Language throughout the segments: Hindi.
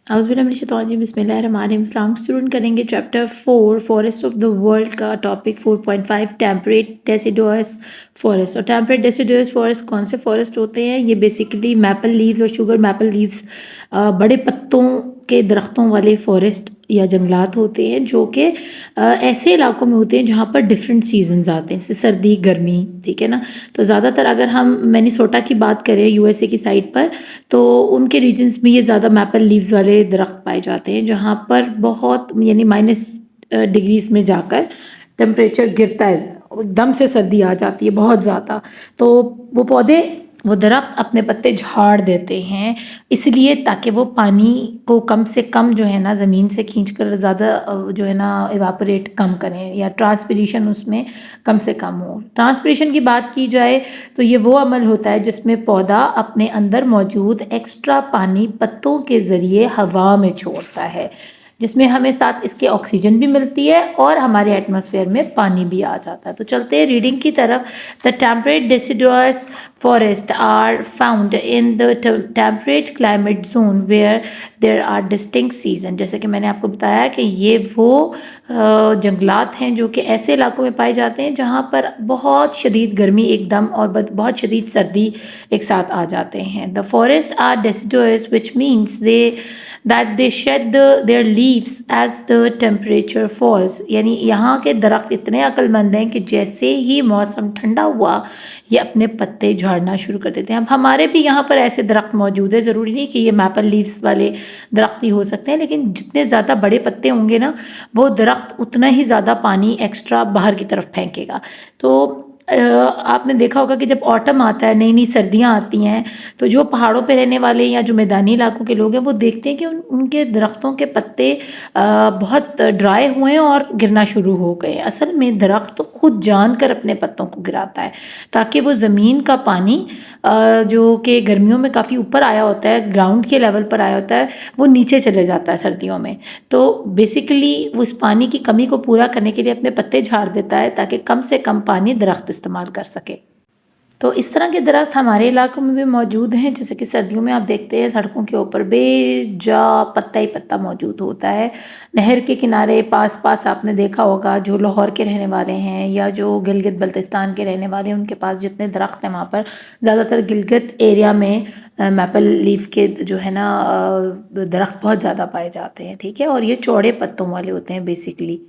बिस्मिल्लाहिर्रहमानिर्रहीम। स्टूडेंट करेंगे chapter 4 forest of the world का टॉपिक 4.5 टेम्परेट डेसिडुअस फॉरेस्ट। और टेम्परेट डेसिडुअस फॉरेस्ट कौन से फॉरेस्ट होते हैं? ये बेसिकली मैपल लीव्स और शुगर मैपल लीव्स बड़े पत्तों के दरख्तों वाले फॉरेस्ट या जंगलात होते हैं जो कि ऐसे इलाकों में होते हैं जहाँ पर डिफरेंट सीजन्स आते हैं, जैसे सर्दी गर्मी, ठीक है ना। तो ज़्यादातर अगर हम मिनेसोटा की बात करें यूएसए की साइड पर, तो उनके रीजन्स में ये ज़्यादा मैपल लीव्स वाले दरख्त पाए जाते हैं जहाँ पर बहुत यानी माइनस डिग्रीज में जाकर टेम्परेचर गिरता है, एकदम से सर्दी आ जाती है बहुत ज़्यादा। तो वो पौधे, वो दरख्त अपने पत्ते झाड़ देते हैं इसलिए ताकि वो पानी को कम से कम जो है ना ज़मीन से खींच कर ज़्यादा जो है ना इवापोरेट कम करें, या ट्रांसपिरेशन उसमें कम से कम हो। ट्रांसपिरेशन की बात की जाए तो ये वो अमल होता है जिसमें पौधा अपने अंदर मौजूद एक्स्ट्रा पानी पत्तों के ज़रिए हवा में छोड़ता है, जिसमें हमें साथ इसके ऑक्सीजन भी मिलती है और हमारे एटमॉस्फेयर में पानी भी आ जाता है। तो चलते हैं रीडिंग की तरफ। The temperate deciduous forest are found in the temperate climate zone where there are distinct season. जैसे कि मैंने आपको बताया कि ये वो जंगलात हैं जो कि ऐसे इलाकों में पाए जाते हैं जहाँ पर बहुत शदीद गर्मी एकदम और बहुत शदीद सर्दी एक साथ आ जाते हैं। The forest are deciduous which means that they shed their leaves as the temperature falls। यानी यहाँ के दरख्त इतने अक्लमंद हैं कि जैसे ही मौसम ठंडा हुआ ये अपने पत्ते झाड़ना शुरू कर देते हैं। अब हमारे भी यहाँ पर ऐसे दरख्त मौजूद है, ज़रूरी नहीं कि ये मैपल लीव्स वाले दरख्त ही हो सकते हैं, लेकिन जितने ज़्यादा बड़े पत्ते होंगे ना वो दरख्त उतना ही ज़्यादा पानी एक्स्ट्रा बाहर की तरफ फेंकेगा। तो आपने देखा होगा कि जब ऑटम आता है, नई नई सर्दियाँ आती हैं, तो जो पहाड़ों पे रहने वाले या जो मैदानी इलाकों के लोग हैं वो देखते हैं कि उनके दरख्तों के पत्ते बहुत ड्राई हुए हैं और गिरना शुरू हो गए। असल में दरख्त खुद जानकर अपने पत्तों को गिराता है ताकि वो ज़मीन का पानी जो कि गर्मियों में काफ़ी ऊपर आया होता है, ग्राउंड के लेवल पर आया होता है, वो नीचे चले जाता है सर्दियों में। तो बेसिकली वो इस पानी की कमी को पूरा करने के लिए अपने पत्ते झाड़ देता है ताकि कम से कम पानी दरख्त इस्तेमाल कर सके। तो इस तरह के दरख्त हमारे इलाकों में भी मौजूद हैं, जैसे कि सर्दियों में आप देखते हैं सड़कों के ऊपर बेजा पत्ता ही पत्ता मौजूद होता है। नहर के किनारे पास पास आपने देखा होगा, जो लाहौर के रहने वाले हैं या जो गिलगित बल्तिस्तान के रहने वाले हैं उनके पास जितने दरख्त हैं वहाँ पर ज़्यादातर गिलगित एरिया में मैपल लीफ के जो है ना दरख्त बहुत ज़्यादा पाए जाते हैं, ठीक है। और ये चौड़े पत्तों वाले होते हैं बेसिकली।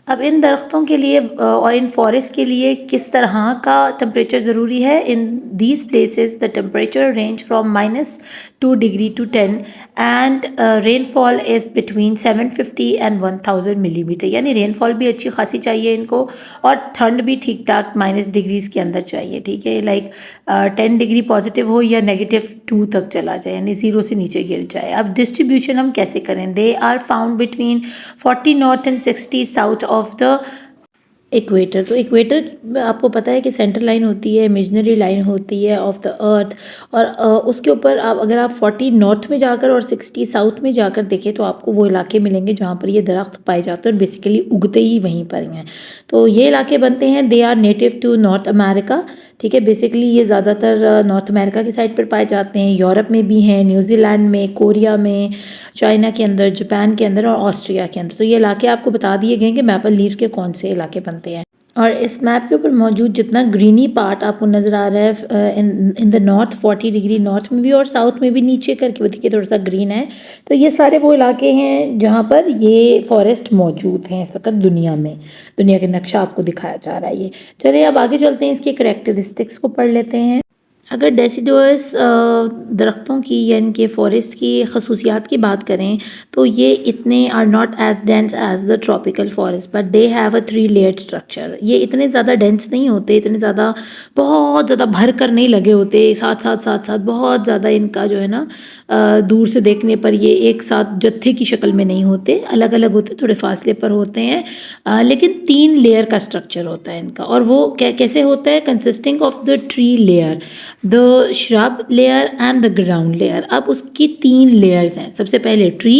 अब इन दरख्तों के लिए और इन फॉरेस्ट के लिए किस तरह का टेम्परेचर ज़रूरी है? In these places the temperature range from -2 degree to 10 and rainfall is between 750 and 1000 millimetre. यानी रेनफॉल भी अच्छी खासी चाहिए इनको और ठंड भी ठीक ठाक -डिग्रीज़ के अंदर चाहिए, ठीक है। लाइक 10 डिग्री पॉजिटिव हो या -2 तक चला जाए, यानी 0 से नीचे गिर जाए। अब डिस्ट्रीब्यूशन हम कैसे करें? They are found between 40 north and 60 south of the equator. तो इक्वेटर आपको पता है कि सेंटर लाइन होती है, इमेजिनरी लाइन होती है ऑफ द अर्थ, और उसके ऊपर आप अगर आप 40 नॉर्थ में जाकर और 60 साउथ में जाकर देखें तो आपको वो इलाके मिलेंगे जहाँ पर ये दरख्त पाए जाते हैं और बेसिकली उगते ही वहीं पर हैं। तो ये इलाके बनते हैं, they are native to north America, ठीक है। बेसिकली ये ज़्यादातर नॉर्थ अमेरिका की साइड पर पाए जाते हैं, यूरोप में भी हैं, न्यूजीलैंड में, कोरिया में, चाइना के अंदर, जापान के अंदर और ऑस्ट्रिया के अंदर। तो ये इलाके आपको बता दिए गए कि मैपल लीव्स के कौन से इलाके बनते हैं। और इस मैप के ऊपर मौजूद जितना ग्रीनी पार्ट आपको नज़र आ रहा है in the north 40 degree north में भी और साउथ में भी नीचे करके वो देखिए थोड़ा सा ग्रीन है, तो ये सारे वो इलाके हैं जहाँ पर ये फॉरेस्ट मौजूद हैं इस वक्त दुनिया में। दुनिया के नक्शा आपको दिखाया जा रहा है ये। चलिए अब आगे चलते हैं, इसके करेक्टरिस्टिक्स को पढ़ लेते हैं। अगर डेसिडुअस दरख्तों की या इनके फॉरेस्ट की खसूसियात की बात करें तो ये इतने are not as dense as the tropical forest but they have a 3 layered structure. ये इतने ज़्यादा डेंस नहीं होते, इतने ज़्यादा बहुत ज़्यादा भर कर नहीं लगे होते, साथ साथ साथ साथ बहुत ज़्यादा इनका जो है ना दूर से देखने पर ये एक साथ जत्थे की शक्ल में नहीं होते, अलग अलग होते, थोड़े फासले पर होते हैं, लेकिन 3 लेयर का स्ट्रक्चर होता है इनका। और वो कैसे होता है? Consisting of the tree layer, the shrub layer and the ground layer. अब उसकी 3 लेयर्स हैं, सबसे पहले ट्री,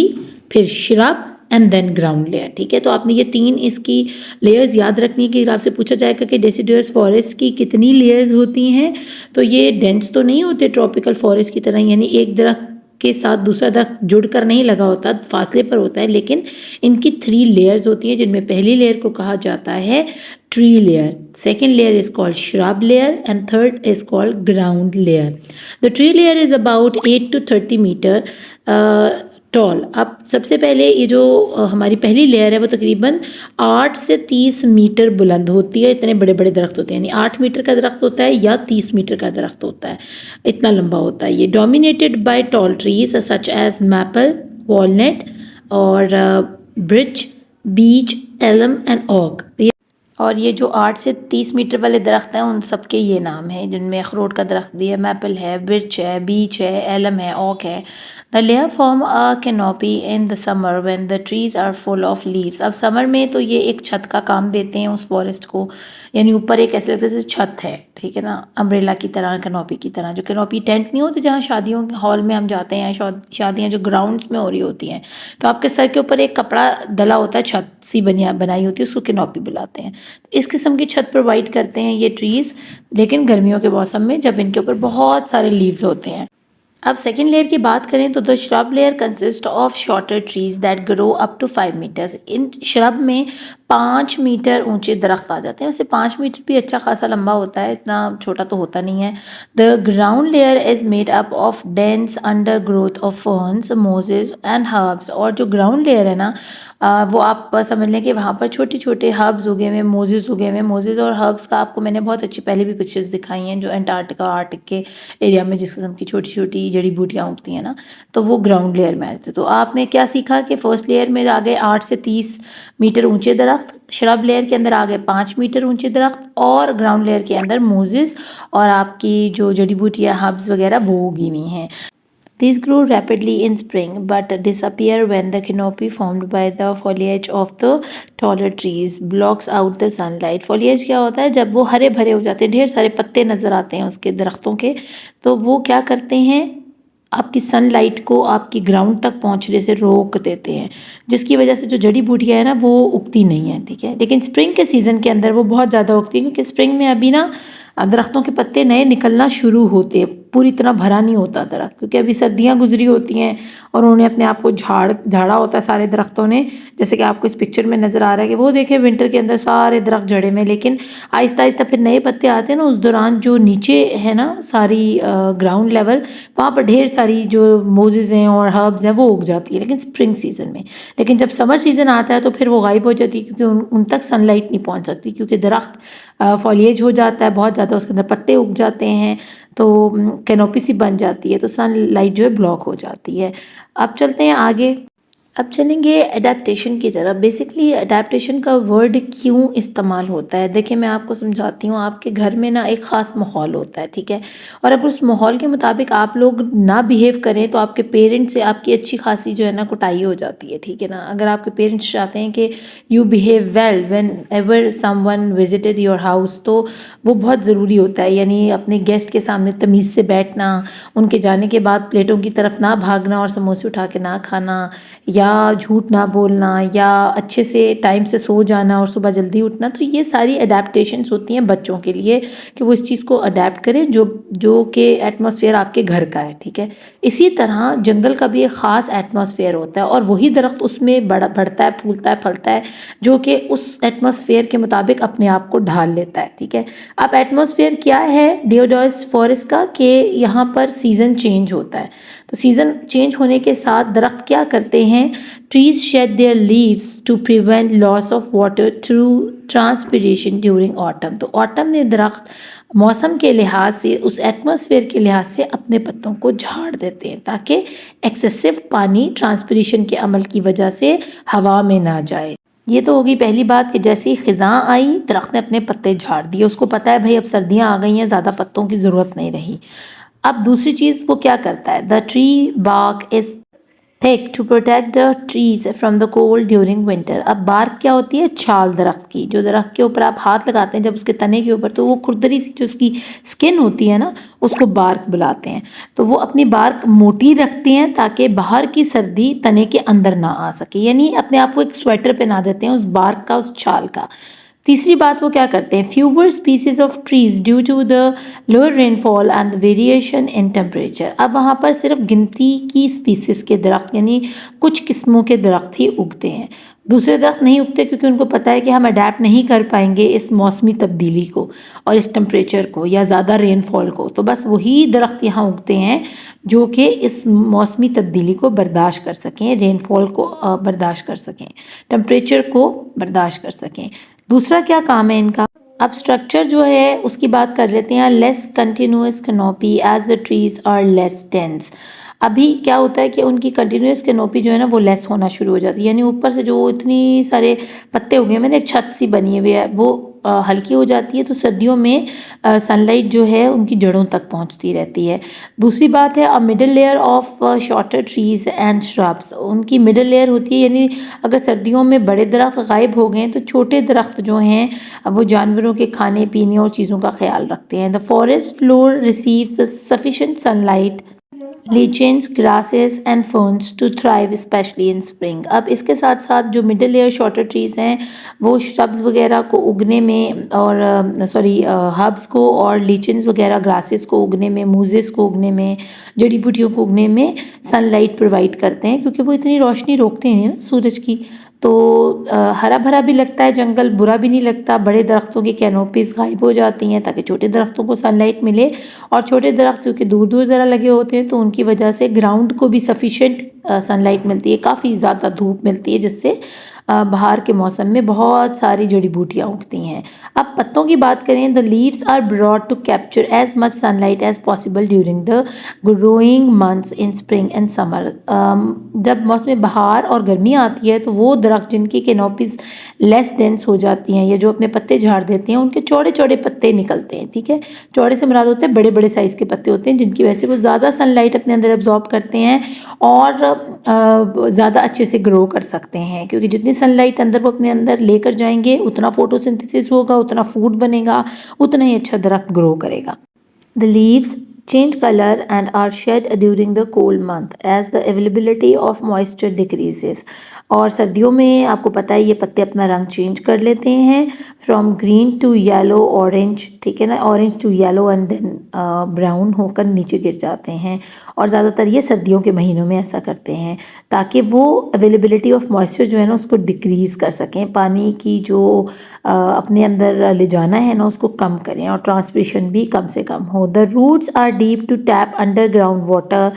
फिर shrub and then ground layer, ठीक है। तो आपने ये 3 इसकी लेयर्स याद रखनी है कि अगर आपसे पूछा जाएगा कि डेसिडुअस फॉरेस्ट की कितनी लेयर्स होती हैं तो ये डेंस तो नहीं होते ट्रॉपिकल फॉरेस्ट की तरह, यानी एक दरख्त के साथ दूसरा दरख्त जुड़कर नहीं लगा होता, फासले पर होता है, लेकिन इनकी 3 लेयर्स होती हैं, जिनमें पहली लेयर को कहा जाता है tree layer, second layer is called shrub layer and third is called ground layer. The tree layer is about 8 to 30 metre tall. अब सबसे पहले ये जो हमारी पहली लेयर है वो तकरीबन 8 से 30 मीटर बुलंद होती है। इतने बड़े बड़े दरख्त होते हैं, यानी 8 मीटर का दरख्त होता है या 30 मीटर का दरख्त होता है, इतना लंबा होता है ये। Dominated by tall trees such as maple, walnut और birch, beech, elm and oak. और ये जो 8 से 30 मीटर वाले दरख्त हैं उन सब के ये नाम हैं, जिनमें अखरोट का दरख्त भी है, मैपल है, बिर्च है, बीच है, एलम है, ओक है। The layer form a canopy in the summer when the trees are full of leaves. अब समर में तो ये एक छत का काम देते हैं उस फॉरेस्ट को, यानी ऊपर एक ऐसे लगता है जैसे छत है, ठीक है ना, अम्ब्रेला की तरह, कैनोपी की तरह। जो कैनोपी टेंट नहीं होते जहाँ शादियों के हॉल में हम जाते हैं, शादियाँ जो ग्राउंड्स में हो रही होती हैं, तो आपके सर के ऊपर एक कपड़ा डला होता है, छत सी बनाई होती है, उसको कैनोपी बुलाते हैं। इस किस्म की छत प्रोवाइड करते हैं ये ट्रीज़, लेकिन गर्मियों के मौसम में जब इनके ऊपर बहुत सारे लीव्स होते हैं। अब सेकेंड लेयर की बात करें तो the shrub layer consist of shorter trees that grow up to 5 metres. इन श्रब में 5 मीटर ऊंचे दरख्त आ जाते हैं। वैसे 5 मीटर भी अच्छा खासा लंबा होता है, इतना छोटा तो होता नहीं है। The ground layer is made up of dense under growth of ferns, Moses and herbs. और जो ग्राउंड लेयर है ना, वो आप समझ लें कि वहाँ पर छोटे छोटे हर्ब्स उगे हुए, मोजेस उगे हुए। मोजेस और हर्ब्स का आपको मैंने बहुत अच्छी पहले भी पिक्चर्स दिखाई हैं, जो अंटार्कटिका और आर्टिक के एरिया में जिस किस्म की छोटी छोटी जड़ी बूटियाँ उगती हैं ना, तो वो ग्राउंड लेयर में आते। तो आपने क्या सीखा कि फर्स्ट लेयर में आ गए 8 से 30 मीटर ऊंचे दरख्त, श्रब लेयर के अंदर आ गए 5 मीटर ऊंचे दरख्त, और ग्राउंड लेयर के अंदर मोजेस और आपकी जो जड़ी बूटियाँ हर्ब्स वगैरह वो उगी हुई हैं। These grow rapidly in spring but disappear when the canopy formed by the foliage of the taller trees blocks out the sunlight. Foliage क्या होता है, जब वो हरे भरे हो जाते हैं, ढेर सारे पत्ते नज़र आते हैं उसके दरख्तों के, तो वो क्या करते हैं, आपकी सनलाइट को आपकी ग्राउंड तक पहुंचने से रोक देते हैं, जिसकी वजह से जो जड़ी बूटियाँ हैं ना वो उगती नहीं है, ठीक है। लेकिन स्प्रिंग के सीज़न के अंदर वो बहुत ज़्यादा उगती है, क्योंकि स्प्रिंग में अभी ना दरख्तों के पत्ते नए निकलना शुरू होते हैं, पूरी तरह भरा नहीं होता दरख्त, क्योंकि अभी सर्दियाँ गुजरी होती हैं और उन्होंने अपने आप को झाड़ा होता है सारे दरख्तों ने। जैसे कि आपको इस पिक्चर में नज़र आ रहा है कि वो देखें विंटर के अंदर सारे दरख्त झड़े में, लेकिन आहिस्ता आहिस्ता फिर नए पत्ते आते हैं ना, उस दौरान जो नीचे है ना सारी ग्राउंड लेवल, वहाँ पर ढेर सारी जो मोजेस हैं और हर्ब्स हैं वो उग जाती है, लेकिन स्प्रिंग सीज़न में। लेकिन जब समर सीज़न आता है तो फिर वो गायब हो जाती है, क्योंकि उन तक सनलाइट नहीं पहुँच सकती, क्योंकि दरख्त फॉलिएज हो जाता है बहुत ज़्यादा, उसके अंदर पत्ते उग जाते हैं, तो कैनोपी सी बन जाती है, तो सनलाइट जो है ब्लॉक हो जाती है। अब चलते हैं आगे। अब चलेंगे अडेप्टेशन की तरफ। बेसिकली अडेप्टेशन का वर्ड क्यों इस्तेमाल होता है, देखिए मैं आपको समझाती हूँ। आपके घर में ना एक ख़ास माहौल होता है, ठीक है, और अगर उस माहौल के मुताबिक आप लोग ना बिहेव करें तो आपके पेरेंट्स से आपकी अच्छी खासी जो है ना कुटाई हो जाती है, ठीक है ना। अगर आपके पेरेंट्स चाहते हैं कि you behave well when ever someone visited your house, तो वो बहुत ज़रूरी होता है, यानी अपने गेस्ट के सामने तमीज़ से बैठना, उनके जाने के बाद प्लेटों की तरफ ना भागना और समोसे उठा के ना खाना, या झूठ ना बोलना, या अच्छे से टाइम से सो जाना और सुबह जल्दी उठना। तो ये सारी अडेप्टेशंस होती हैं बच्चों के लिए कि वो इस चीज़ को अडेप्ट करें जो कि एटमॉस्फेयर आपके घर का है, ठीक है। इसी तरह जंगल का भी एक ख़ास एटमॉस्फेयर होता है, और वही दरख्त उसमें बढ़ता है, फूलता है, फलता है, जो कि उस एटमॉस्फेयर के मुताबिक अपने आप को ढाल लेता है, ठीक है। अब एटमॉस्फेयर क्या है डियोडोरस फॉरेस्ट का, कि यहाँ पर सीज़न चेंज होता है। तो सीज़न चेंज होने के साथ दरख्त क्या करते हैं, trees shed their leaves to prevent loss of water through transpiration during autumn. तो ऑटम में दरख्त मौसम के लिहाज से, उस एटमॉस्फेयर के लिहाज से अपने पत्तों को झाड़ देते हैं, ताकि एक्सेसिव पानी ट्रांसपिरेशन के अमल की वजह से हवा में ना जाए। ये तो होगी पहली बात कि जैसी ख़िज़ां आई दरख्त ने अपने पत्ते झाड़ दिए, उसको पता है भाई अब सर्दियाँ आ गई हैं, ज़्यादा पत्तों की ज़रूरत नहीं रही। अब दूसरी चीज़ वो क्या करता है, the tree bark is thick to protect the trees from the cold during winter. अब बार्क क्या होती है, छाल दरख्त की, जो दरख्त के ऊपर आप हाथ लगाते हैं जब उसके तने के ऊपर, तो वो खुरदरी सी जो उसकी स्किन होती है ना, उसको बार्क बुलाते हैं। तो वो अपनी बार्क मोटी रखते हैं ताकि बाहर की सर्दी तने के अंदर ना आ सके, यानी अपने आप को एक स्वेटर पहना देते हैं उस बार्क का, उस छाल का। तीसरी बात वो क्या करते हैं, fewer species of trees due to the lower rainfall and variation in temperature. अब वहाँ पर सिर्फ गिनती की स्पीसीज के दरख्त यानी कुछ किस्मों के दरख्त ही उगते हैं, दूसरे दरख्त नहीं उगते, क्योंकि उनको पता है कि हम अडेप्ट नहीं कर पाएंगे इस मौसमी तब्दीली को और इस टेम्परेचर को या ज़्यादा रेनफॉल को। तो बस वही दरख्त यहाँ उगते हैं जो कि इस मौसमी तब्दीली को बर्दाश्त कर सकें, रेनफॉल को बर्दाश्त कर सकें, टेम्परेचर को बर्दाश्त कर सकें। दूसरा क्या काम है इनका, अब स्ट्रक्चर जो है उसकी बात कर लेते हैं। Less continuous canopy as the trees are less dense. अभी क्या होता है कि उनकी कंटिन्यूस कैनोपी जो है ना वो लेस होना शुरू हो जाती है, यानी ऊपर से जो इतनी सारे पत्ते हो गए, मैंने एक छत सी बनी हुई है, वो हल्की हो जाती है, तो सर्दियों में सनलाइट जो है उनकी जड़ों तक पहुंचती रहती है। दूसरी बात है अ middle layer of shorter trees and shrubs. उनकी मिडल लेयर होती है, यानी अगर सर्दियों में बड़े दरख्त गायब हो गए तो छोटे दरख्त जो हैं वो जानवरों के खाने पीने और चीज़ों का ख्याल रखते हैं। The forest floor receives sufficient sunlight, lichens, grasses and ferns to thrive especially in spring। अब इसके साथ साथ जो मिडिल लेयर शॉर्टर ट्रीज हैं वो श्रब्स वगैरह को उगने में और हर्ब्स को और लीचेंस वगैरह ग्रासेस को उगने में, मूजेस को उगने में, जड़ी बूटियों को उगने में सनलाइट प्रोवाइड करते हैं, क्योंकि वो इतनी रोशनी रोकते हैं ना सूरज की। तो हरा भरा भी लगता है जंगल, बुरा भी नहीं लगता। बड़े दरख्तों की कैनोपीज गायब हो जाती हैं ताकि छोटे दरख्तों को सनलाइट मिले, और छोटे दरख्त क्योंकि दूर दूर ज़रा लगे होते हैं तो उनकी वजह से ग्राउंड को भी सफिशेंट सनलाइट मिलती है, काफ़ी ज़्यादा धूप मिलती है, जिससे बाहर के मौसम में बहुत सारी जड़ी बूटियाँ उगती हैं। अब पत्तों की बात करें, the leaves are broad to capture as much sunlight as possible during the growing months in spring and summer. जब मौसम बहार और गर्मी आती है तो वो दरख्त जिनकी कैनोपीज लेस डेंस हो जाती हैं या जो अपने पत्ते झाड़ देते हैं, उनके चौड़े चौड़े पत्ते निकलते हैं, ठीक है। चौड़े से मुराद होते हैं बड़े बड़े साइज़ के पत्ते होते हैं, जिनकी वजह से वो ज़्यादा सनलाइट अपने अंदर एब्जॉर्ब करते हैं और ज़्यादा अच्छे से ग्रो कर सकते हैं, क्योंकि जितनी सनलाइट अंदर वो अपने अंदर लेकर जाएंगे उतना फोटोसिंथेसिस होगा, उतना फूड बनेगा, उतना ही अच्छा दरख्त ग्रो करेगा। The leaves change color and are shed during the cold month as the availability of moisture decreases। और सर्दियों में आपको पता है ये पत्ते अपना रंग चेंज कर लेते हैं, from green to yellow orange, ठीक है ना, orange to yellow and then brown होकर नीचे गिर जाते हैं। और ज़्यादातर ये सर्दियों के महीनों में ऐसा करते हैं ताकि वो अवेलेबिलिटी ऑफ मॉइस्चर जो है ना उसको डिक्रीज़ कर सकें, पानी की जो अपने अंदर ले जाना है ना उसको कम करें और ट्रांसपिरेशन भी कम से कम हो। The roots are deep to tap underground water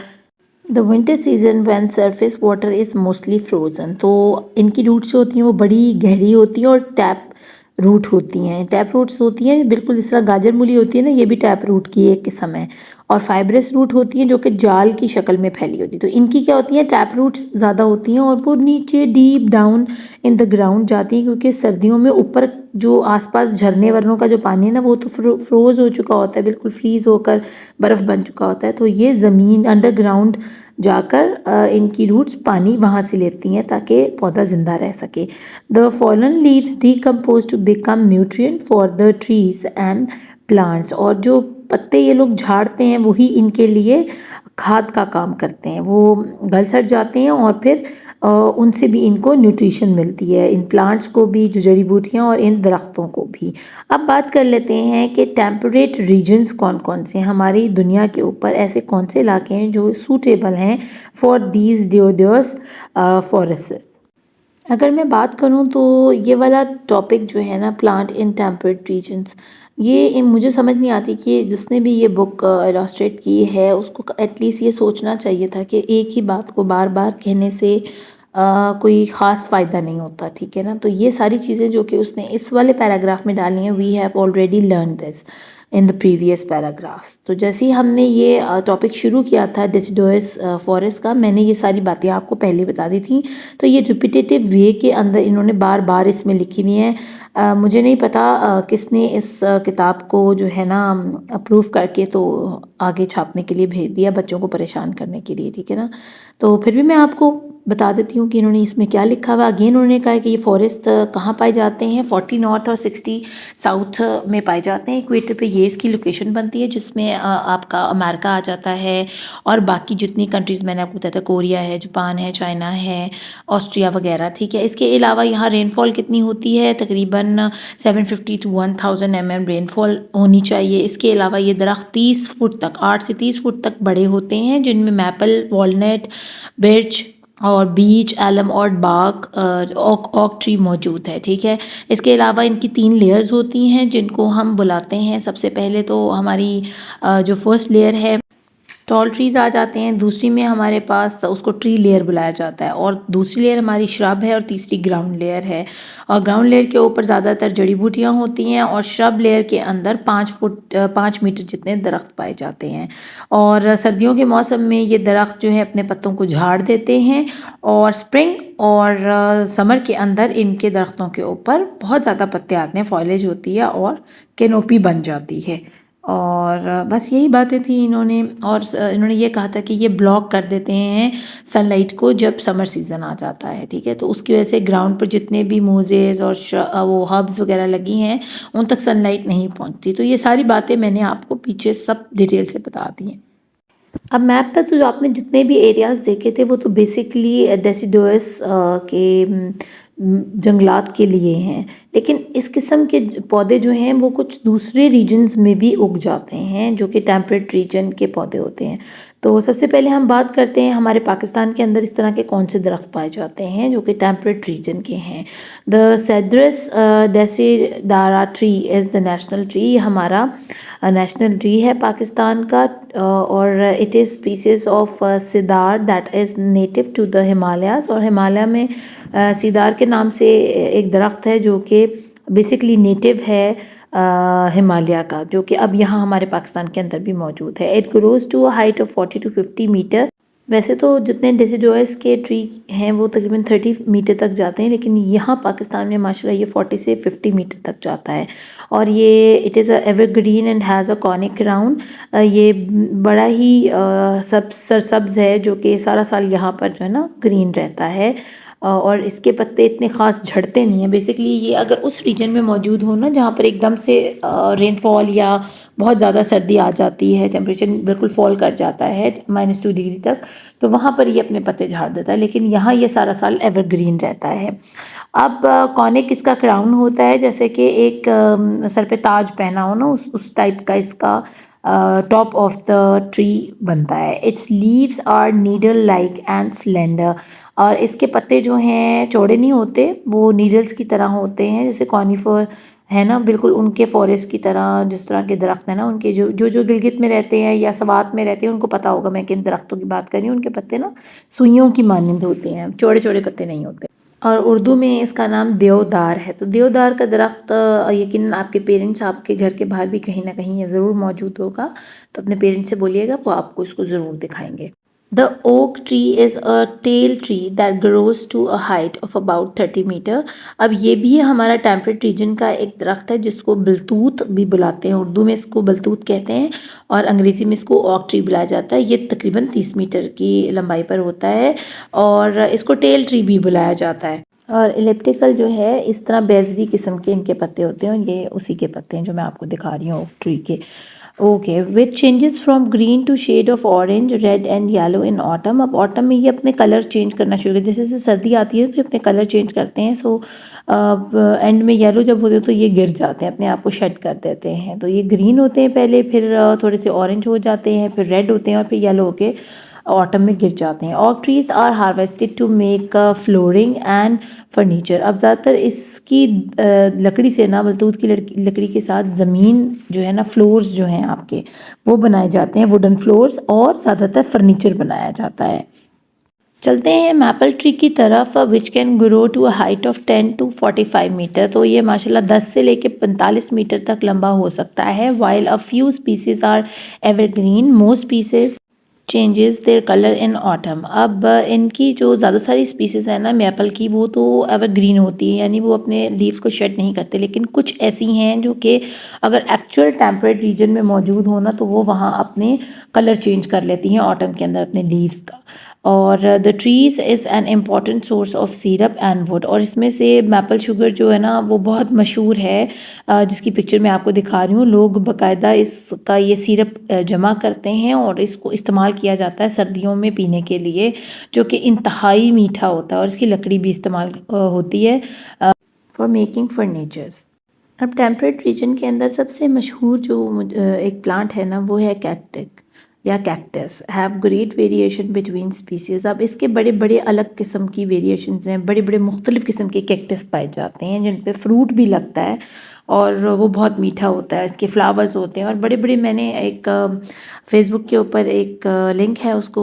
the winter season when surface water is mostly frozen. तो इनकी रूट्स जो होती हैं वो बड़ी गहरी होती हैं और टैप रूट होती हैं, टैप रूट्स होती हैं, बिल्कुल जिस तरह गाजर मूली होती है ना, ये भी टैप रूट की एक किस्म है। और फाइब्रस रूट होती हैं जो कि जाल की शक्ल में फैली होती है। तो इनकी क्या होती हैं, टैप रूट्स ज़्यादा होती हैं और वो नीचे deep down in the ground जाती हैं, क्योंकि सर्दियों में ऊपर जो आसपास झरने वरनों का जो पानी है ना वो तो फ्रोज हो चुका होता है, बिल्कुल फ्रीज होकर बर्फ़ बन चुका होता है। तो ये ज़मीन अंडरग्राउंड जाकर इनकी रूट्स पानी वहाँ से लेती हैं ताकि पौधा ज़िंदा रह सके। The fallen leaves decompose to become nutrient for the trees and plants. और जो पत्ते ये लोग झाड़ते हैं वही इनके लिए खाद का काम करते हैं, वो गल सड़ जाते हैं और फिर उनसे भी इनको न्यूट्रिशन मिलती है, इन प्लांट्स को भी, जो जड़ी बूटियाँ, और इन दरख्तों को भी। अब बात कर लेते हैं कि टेम्परेट रीजन्स कौन कौन से हैं हमारी दुनिया के ऊपर, ऐसे कौन से इलाके हैं जो सूटेबल हैं फॉर दीज डियोडस फॉरेस्ट्स। अगर मैं बात करूं तो ये वाला टॉपिक जो है ना, प्लांट इन टेम्परेट रीजन्स, ये मुझे समझ नहीं आती कि जिसने भी ये बुक इलस्ट्रेट की है उसको एटलीस्ट ये सोचना चाहिए था कि एक ही बात को बार बार कहने से कोई ख़ास फ़ायदा नहीं होता, ठीक है ना। तो ये सारी चीज़ें जो कि उसने इस वाले पैराग्राफ में डाली हैं, we have already learn this in the previous paragraphs. तो जैसे ही हमने ये टॉपिक शुरू किया था डिसिडुअस फॉरेस्ट का, मैंने ये सारी बातें आपको पहले बता दी थी। तो ये रिपीटेटिव वे के अंदर इन्होंने बार बार इसमें लिखी हुई हैं। मुझे नहीं पता किसने इस किताब को जो है ना अप्रूव करके तो आगे छापने के लिए भेज दिया, बच्चों को परेशान करने के लिए, ठीक है ना। तो फिर भी मैं आपको बता देती हूँ कि इन्होंने इसमें क्या लिखा हुआ। अगेन उन्होंने कहा है कि ये फॉरेस्ट कहाँ पाए जाते हैं, 40 नॉर्थ और 60 साउथ में पाए जाते हैं। इक्वेटर पे ये इसकी लोकेशन बनती है, जिसमें आपका अमेरिका आ जाता है और बाकी जितनी कंट्रीज़ मैंने आपको बताया था, कोरिया है, जापान है, चाइना है, ऑस्ट्रिया वगैरह, ठीक है। इसके अलावा यहाँ रेनफॉल कितनी होती है, तकरीबन 750 to 1000 mm रेनफॉल होनी चाहिए। इसके अलावा ये दरख्त 30 फुट तक, 8 से 30 फुट तक बड़े होते हैं, जिनमें मैपल, वॉलनट, बिर्च और बीच, एलम और बाग, ओक ट्री मौजूद है, ठीक है। इसके अलावा इनकी 3 लेयर्स होती हैं जिनको हम बुलाते हैं। सबसे पहले तो हमारी जो फर्स्ट लेयर है, टॉल ट्रीज़ आ जाते हैं। दूसरी में हमारे पास उसको ट्री लेयर बुलाया जाता है, और दूसरी लेयर हमारी श्रब है, और तीसरी ग्राउंड लेयर है। और ग्राउंड लेयर के ऊपर ज़्यादातर जड़ी बूटियाँ होती हैं, और श्रब लेयर के अंदर 5 मीटर जितने दरख्त पाए जाते हैं। और सर्दियों के मौसम में ये दरख्त जो है अपने पत्तों को झाड़ देते हैं, और स्प्रिंग और समर के अंदर इनके दरख्तों के ऊपर बहुत ज़्यादा पत्ते आते हैं, फॉइलेज होती है और कैनोपी बन जाती है। और बस यही बातें थी इन्होंने। और इन्होंने ये कहा था कि ये ब्लॉक कर देते हैं सनलाइट को जब समर सीज़न आ जाता है, ठीक है। तो उसकी वजह से ग्राउंड पर जितने भी मोजेस और वो हब्स वगैरह लगी हैं, उन तक सनलाइट नहीं पहुंचती। तो ये सारी बातें मैंने आपको पीछे सब डिटेल से बता दी हैं। अब मैप पर तो जो आपने जितने भी एरियाज़ देखे थे वो तो बेसिकली डेसिडुअस के जंगलात के लिए हैं, लेकिन इस किस्म के पौधे जो हैं वो कुछ दूसरे रीजन्स में भी उग जाते हैं, जो कि टेम्परेट रीजन के पौधे होते हैं। तो सबसे पहले हम बात करते हैं हमारे पाकिस्तान के अंदर इस तरह के कौन से दरख्त पाए जाते हैं जो कि टेम्परेट रीजन के हैं। The cedrus deodara tree is the national tree, हमारा नेशनल ट्री है पाकिस्तान का। और it is species of cedar that is native to the Himalayas. और हिमालय में सिदार के नाम से एक दरख्त है जो कि बेसिकली नेटिव है हिमालय का, जो कि अब यहाँ हमारे पाकिस्तान के अंदर भी मौजूद है। It grows to a height of 40 to 50 metre. वैसे तो जितने डेसिडुअस के ट्री हैं वो तकरीबन 30 मीटर तक जाते हैं, लेकिन यहाँ पाकिस्तान में माशाल्लाह ये 40 से 50 मीटर तक जाता है। और ये it is a evergreen and has a conic crown. ये बड़ा ही सरसब्ज़ है, जो कि सारा साल यहाँ पर जो है ना ग्रीन रहता है। और इसके पत्ते इतने ख़ास झड़ते नहीं हैं। बेसिकली ये अगर उस रीजन में मौजूद हो ना जहाँ पर एकदम से रेनफॉल या बहुत ज़्यादा सर्दी आ जाती है, टेम्परेचर बिल्कुल फॉल कर जाता है -2 डिग्री तक, तो वहाँ पर ये अपने पत्ते झाड़ देता है। लेकिन यहाँ ये सारा साल एवरग्रीन रहता है। अब कॉनिक इसका क्राउन होता है, जैसे कि एक सर पे ताज पहना हो ना, उस टाइप का इसका टॉप ऑफ द ट्री बनता है। Its leaves are needle like and slender. और इसके पत्ते जो हैं चौड़े नहीं होते, वो नीडल्स की तरह होते हैं, जैसे कॉनिफर है ना, बिल्कुल उनके फॉरेस्ट की तरह। जिस तरह के दरख्त है ना उनके, जो गिलगित में रहते हैं या सवात में रहते हैं, उनको पता होगा मैं किन दरख्तों की बात कर रही हूँ। उनके पत्ते ना सुइयों की मानिंद होते हैं, चौड़े चौड़े पत्ते नहीं होते। और उर्दू में इसका नाम देवदार है। तो देवदार का दरख्त यकीनन आपके पेरेंट्स, आपके घर के बाहर भी कहीं ना कहीं ये ज़रूर मौजूद होगा। तो अपने पेरेंट्स से बोलिएगा, वो आपको इसको ज़रूर दिखाएंगे। The oak tree is a tall tree that grows to a height of about 30 metre. अब ये भी हमारा टेम्परेट रीजन का एक दरख्त है, जिसको बलतूत भी बुलाते हैं। उर्दू में इसको बलतूत कहते हैं और अंग्रेज़ी में इसको ओक ट्री बुलाया जाता है। ये तकरीबन 30 मीटर की लंबाई पर होता है, और इसको टेल ट्री भी बुलाया जाता है। और इलिप्टिकल जो है, इस तरह बेजवी किस्म के इनके पत्ते होते हैं, और ये उसी के पत्ते हैं जो मैं आपको दिखा रही हूँ ओक ट्री के। Okay, which changes from green to shade of orange, red and yellow in autumn. अब ऑटम में ये अपने कलर चेंज करना शुरू कर, जैसे जैसे सर्दी आती है तो अपने कलर चेंज करते हैं। सो एंड में येलो जब होते हैं तो ये गिर जाते हैं, अपने आप को शेड कर देते हैं। तो ये ग्रीन होते हैं पहले, फिर थोड़े से ऑरेंज हो जाते हैं, फिर रेड होते हैं, और फिर येलो होके ऑटम में गिर जाते हैं। Oak trees are harvested to make flooring and furniture. अब ज़्यादातर इसकी लकड़ी से ना, बलतूत की लकड़ी के साथ ज़मीन जो है ना, फ्लोर्स जो हैं आपके, वो बनाए जाते हैं, वुडन फ्लोर्स, और ज़्यादातर फर्नीचर बनाया जाता है। चलते हैं मैपल ट्री की तरफ, which can grow to a height of 10 to 45 metre. तो ये माशाल्लाह 10 से लेके 45 मीटर तक लंबा हो सकता है। While a few species are evergreen, most species changes their colour in autumn. अब इनकी जो ज़्यादा सारी स्पीसीज़ है ना मैपल की, वो तो एवरग्रीन होती है, यानी वो अपने लीव्स को शेड नहीं करते। लेकिन कुछ ऐसी हैं जो कि अगर एक्चुअल टेम्परेट रीजन में मौजूद हो ना, तो वो वहाँ अपने कलर चेंज कर लेती हैं ऑटम के अंदर अपने लीव्स का। और the trees is an important source of syrup and would. और इसमें से मैपल शुगर जो है ना वो बहुत मशहूर है, जिसकी पिक्चर मैं आपको दिखा रही हूँ। लोग बाकायदा इसका ये सिरप जमा करते हैं और इसको इस्तेमाल किया जाता है सर्दियों में पीने के लिए, जो कि इंतहाई मीठा होता है। और इसकी लकड़ी भी इस्तेमाल होती है फॉर मेकिंग फर्नीचर्स। अब टेम्परेट रीजन के अंदर सबसे मशहूर जो एक प्लांट है ना वो है कैक्टिक या cactus. Have great variation between species. अब इसके बड़े बड़े अलग किस्म की वेरिएशंस हैं, बड़े बड़े मुख्तलिफ़ किस्म के कैक्टस पाए जाते हैं जिन पे फ्रूट भी लगता है और वो बहुत मीठा होता है। इसके फ्लावर्स होते हैं और बड़े बड़े, मैंने एक फेसबुक के ऊपर एक लिंक है, उसको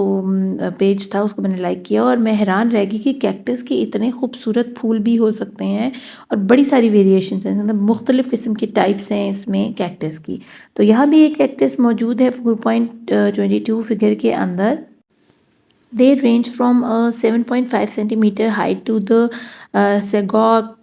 पेज था, उसको मैंने लाइक किया और मैं हैरान रह गई कि कैक्टस के इतने खूबसूरत फूल भी हो सकते हैं और बड़ी सारी वेरिएशंस हैं, मतलब मुख्तलिफ़ किस्म की टाइप्स हैं इसमें कैक्टस की। तो यहाँ भी एक कैक्टस मौजूद है 4.22 फिगर के अंदर। They range from a 7.5 centimeter height to the Sagor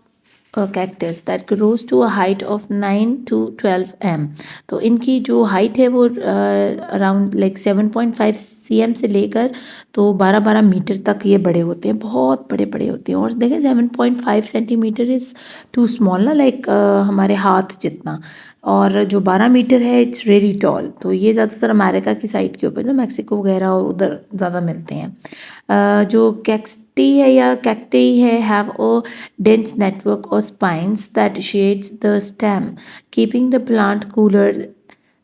cactus that grows to a height of 9 to 12 m। तो इनकी जो हाइट है वो अराउंड लाइक 7.5 cm से लेकर तो 12-12 मीटर तक ये बड़े होते हैं, बहुत बड़े बड़े होते हैं। और देखें 7.5 सेंटीमीटर इज़ टू स्मॉल ना, लाइक हमारे हाथ जितना। और जो 12 मीटर है इट्स वेरी टॉल। तो ये ज़्यादातर अमेरिका की साइड के ऊपर ना, मैक्सिको वगैरह और उधर ज़्यादा मिलते हैं। जो कैक्सटी है या कैक्टी है have a dense network of spines that shades the stem, keeping the plant cooler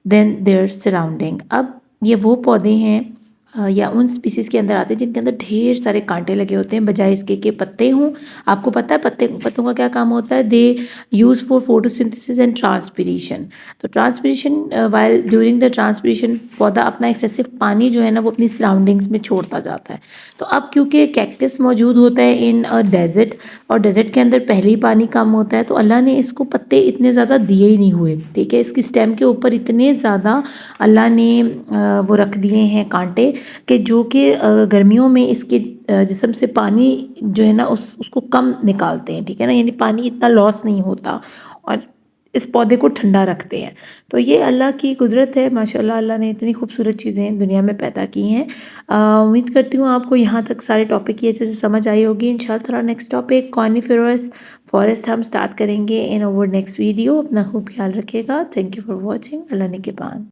than their surrounding। अब ये वो पौधे हैं या उन स्पीसीज़ के अंदर आते हैं जिनके अंदर ढेर सारे कांटे लगे होते हैं, बजाय इसके कि पत्ते हों। आपको पता है पत्तों का क्या काम होता है? They use for photosynthesis and transpiration. तो transpiration, while during the transpiration पौधा अपना एक्सेसिव पानी जो है ना वो अपनी सराउंडिंग्स में छोड़ता जाता है। तो अब क्योंकि कैक्टस मौजूद होता है इन अ डेजर्ट और डेजर्ट के अंदर पहले ही पानी कम होता है, तो अल्लाह ने इसको पत्ते इतने ज़्यादा दिए ही नहीं हुए, ठीक है। इसकी स्टेम के ऊपर इतने ज़्यादा अल्लाह ने वो रख दिए हैं कांटे कि जो कि गर्मियों में इसके जिस्म से पानी जो है ना उसको कम निकालते हैं, ठीक है ना, यानी पानी इतना लॉस नहीं होता और इस पौधे को ठंडा रखते हैं। तो ये अल्लाह की कुदरत है, माशाल्लाह। अल्लाह ने इतनी खूबसूरत चीज़ें दुनिया में पैदा की हैं। उम्मीद करती हूँ आपको यहाँ तक सारे टॉपिक की अच्छे से समझ आई होगी। इंशाल्लाह नेक्स्ट टॉपिक कॉनिफेरस फॉरेस्ट हम स्टार्ट करेंगे इन अवर नेक्स्ट वीडियो। अपना खूब ख्याल रखिएगा। Thank you for watching. Allah ने के बाद।